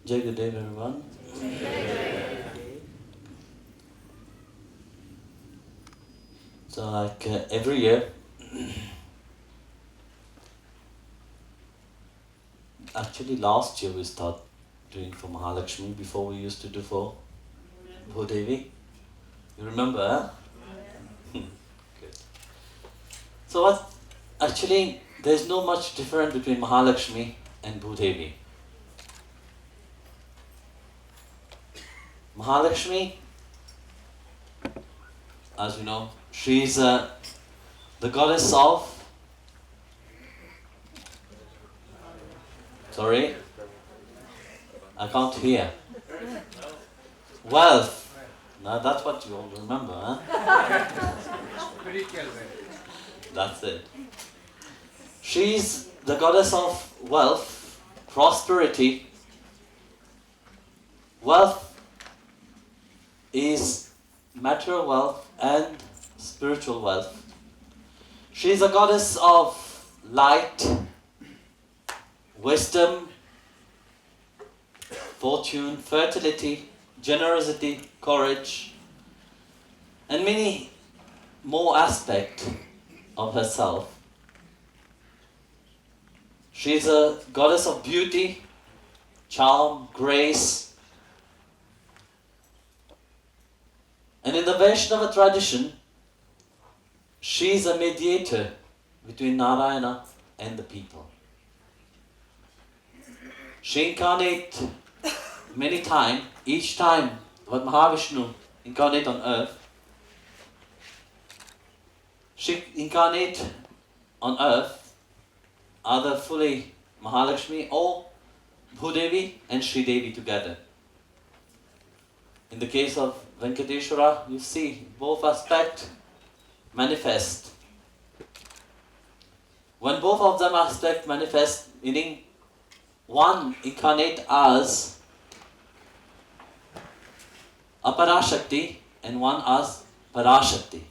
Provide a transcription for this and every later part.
Jai Gurudev, everyone. So, like every year, actually last year we started doing for Mahalakshmi before we used to do for Bhudevi. You remember, huh? Good. So what, actually there's no much difference between Mahalakshmi and Bhudevi. Mahalakshmi, as you know, she's the goddess of, sorry, I can't hear. Wealth. Now that's what you all remember, huh? That's it. She's the goddess of wealth, prosperity. Wealth is material wealth and spiritual wealth. She's a goddess of light, wisdom, fortune, fertility, generosity, courage, and many more aspects of herself. She is a goddess of beauty, charm, grace. And in the Vaishnava tradition, she is a mediator between Narayana and the people. She incarnates many times. Each time when Mahavishnu incarnate on earth, she incarnate on earth either fully Mahalakshmi or Bhudevi and Sridevi together. In the case of Venkateshwara, you see both aspects manifest. When both of them aspects manifest, meaning one incarnate as Aparashakti and one as Parashakti.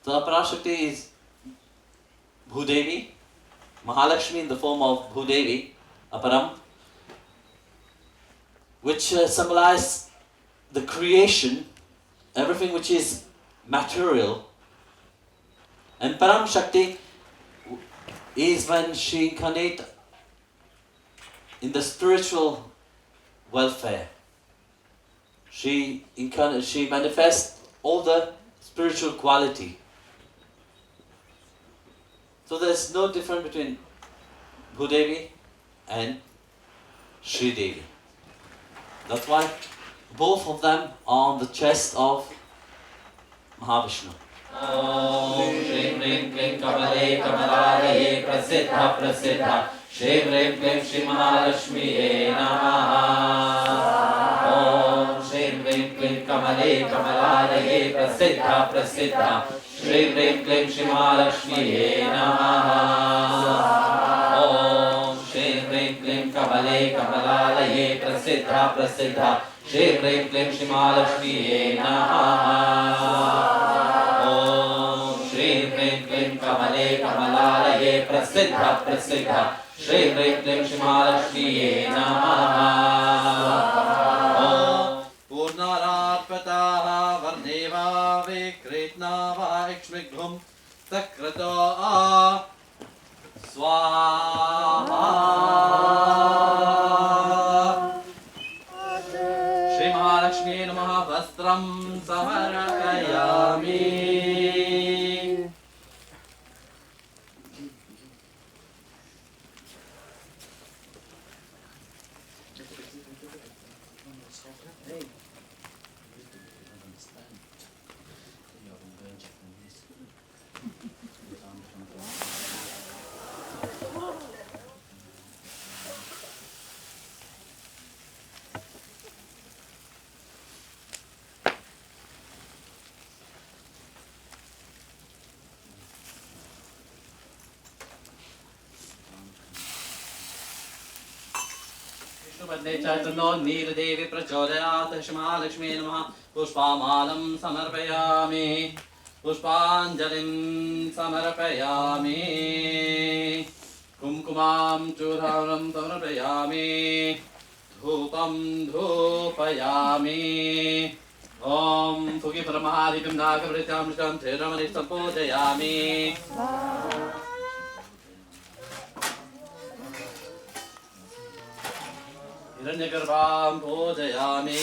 So Aparashakti is Bhudevi, Mahalakshmi in the form of Bhudevi, Aparam, which symbolize the creation, everything which is material. And Param Shakti is when she incarnate in the spiritual welfare. She manifests all the spiritual quality. So there's no difference between Bhudevi and Sridevi. That's why both of them are on the chest of Mahavishnu. Om Shrim Rim Klim Kamale Kamalalaye Prasiddha Prasiddha Shrim Rim Klim Shri Mahalakshmiye Namaha. Om Shrim Rim Klim Kamale Kamalalaye Prasiddha Prasiddha Shrim Rim Klim Shri Mahalakshmiye Namaha. Om Shrim Rim Klim Kamale Kamalalaye Prasiddha Prasiddha Shrim Rim Klim Shri Mahalakshmiye Namaha. Om Shrim Rim Klim Kamale Kamalalaye Prasiddha Prasiddha Shrim Rim Klim Shri Mahalakshmiye Namaha. Om Purnararpataha Varneva Vikritnava Ikshmighum Sakrata Swaha. Shri Mahalakshmi Namaha Vastram Samarayami. विष्णुपत्ने चैतन्यो Nildevi प्रचोदयात् श्रीमहालक्ष्मी नमः पुष्पमालं समर्पयामि पुष्पाञ्जलिं समर्पयामि कुङ्कुमां चूर्णं समर्पयामि धूपं धूपयामि ॐ सुखीफलमहादीपं नागवृत्यामृतं श्रीरमणिष्ठं पूजयामि हिरण्यगर्भां पूजयामि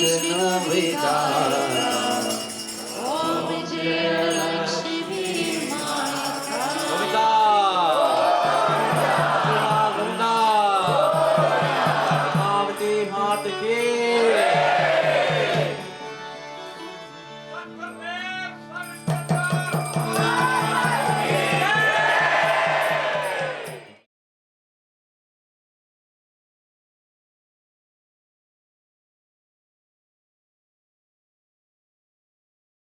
Vishnu Vidana, Om Jaya